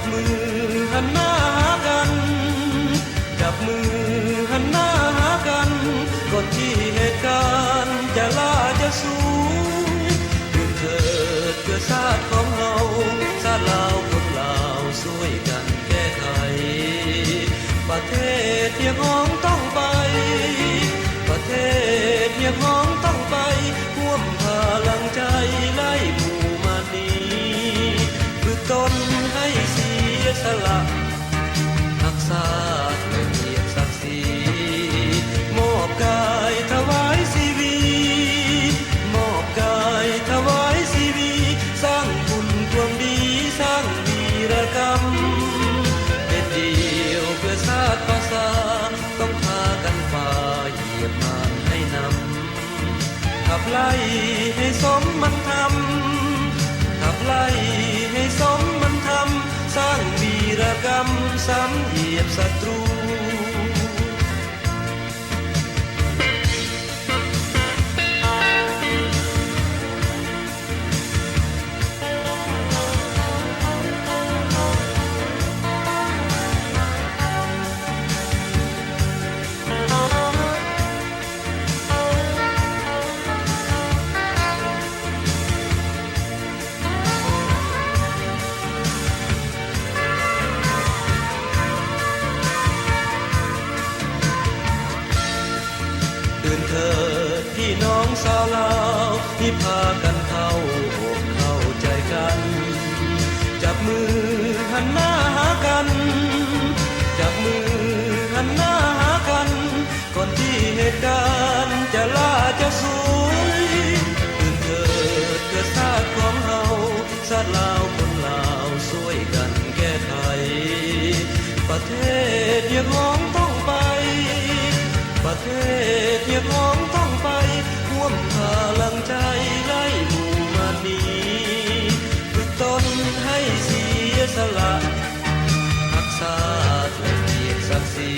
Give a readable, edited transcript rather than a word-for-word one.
บมือหันหน้าหากันจับมือหันหน้าหากันก่อนที่เหตุการณ์จะล่าจะสูญตื่นเถิดเพื่อชาติของเราชาติลาวคนลาวช่วยกันแก้ไขประเทศเพียงห้องต้องไปประเทศเพียงห้องต้องไปร่วมพลังใจไล่หมู่มานีฝึกตนให้เสียสละรักษาและเกียรติศักดิ์ศรีมอบกายถวายชีวิตมอบกายถวายชีวิตสร้างบุญความดีสร้างวีรกรรมเป็นเดียวเพื่อชาติภาษาต้องพากันฝ่าเหยียบผ่านให้นำขับไล่ให้สมมันทำขับไล่ให้สมมันทำสร้างวีรกรรมซ้ำเหยียบศัตรูตื่นเถิดพี่น้องชาวลาวที่พากันเข้าอกเข้าใจกันจับมือหันหน้าหากันจับมือหันหน้าหากันก่อนที่เหตุการณ์จะล่าจะสูญตื่นเถิดเพื่อชาติของเราชาติลาวคนลาวช่วยกันแก้ไขประเทศยังห้องต้องไปประเทศเพียงพ้องต้องไปร่วมพลังใจไล่หมู่มานีฝึกตนให้เสียสละรักษาและเกียรติศักดิ์ศรี